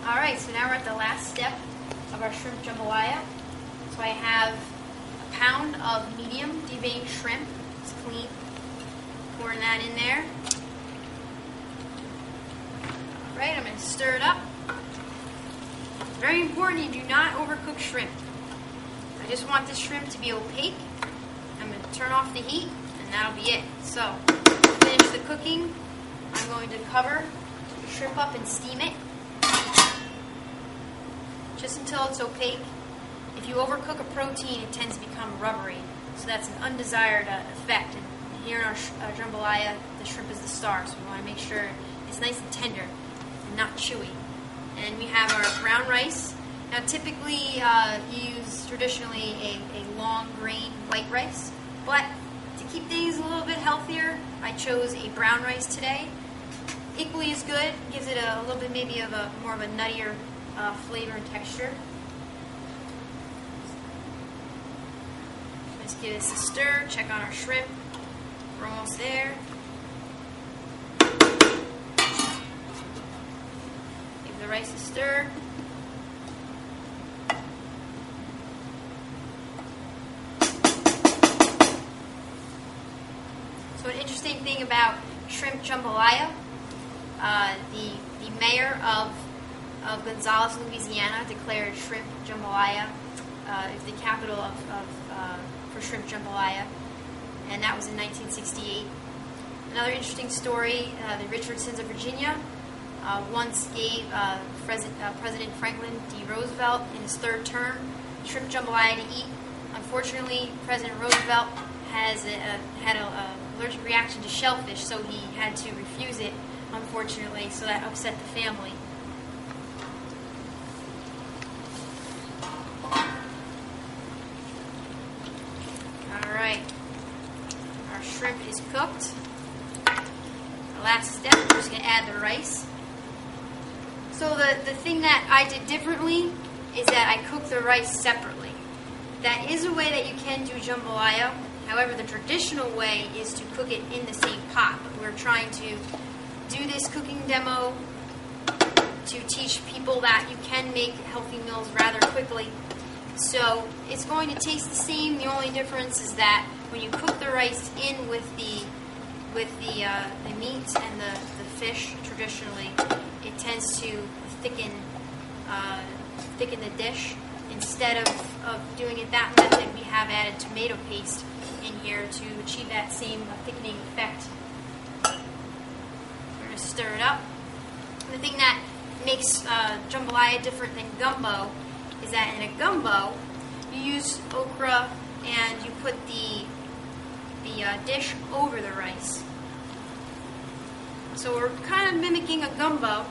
Alright, so now we're at the last step of our shrimp jambalaya. So I have a pound of medium deveined shrimp. It's clean. Pouring that in there. Alright, I'm going to stir it up. Very important, you do not overcook shrimp. I just want this shrimp to be opaque. I'm going to turn off the heat, and that'll be it. So, to finish the cooking, I'm going to cover the shrimp up and steam it just until it's opaque. If you overcook a protein, it tends to become rubbery, so that's an undesired effect. And here in our jambalaya, the shrimp is the star, so we want to make sure it's nice and tender and not chewy. And we have our brown rice. Now, typically, you use traditionally a long grain white rice, but to keep things a little bit healthier, I chose a brown rice today. Equally as good, gives it a little bit maybe of a more of a nuttier flavor and texture. Let's give this a stir. Check on our shrimp. We're almost there. Give the rice a stir. So an interesting thing about shrimp jambalaya, the mayor of Gonzales, Louisiana, declared shrimp jambalaya is the capital for shrimp jambalaya, and that was in 1968. Another interesting story: the Richardsons of Virginia once gave President Franklin D. Roosevelt in his third term shrimp jambalaya to eat. Unfortunately, President Roosevelt had an allergic reaction to shellfish, so he had to refuse it, unfortunately, so that upset the family. Alright, our shrimp is cooked. The last step, we're just going to add the rice. So the thing that I did differently is that I cooked the rice separately. That is a way that you can do jambalaya. However, the traditional way is to cook it in the same pot. But we're trying to do this cooking demo to teach people that you can make healthy meals rather quickly. So it's going to taste the same. The only difference is that when you cook the rice in with the meat and the fish, traditionally, it tends to thicken the dish. Instead of doing it that method, we have added tomato paste in here to achieve that same thickening effect. We're going to stir it up. The thing that makes jambalaya different than gumbo is that in a gumbo, you use okra and you put the dish over the rice. So we're kind of mimicking a gumbo,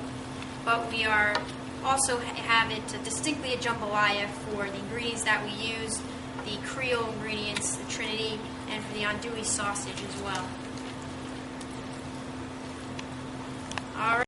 but we are also have it distinctly a jambalaya for the ingredients that we use, the Creole ingredients, the Trinity, and for the andouille sausage as well. All right.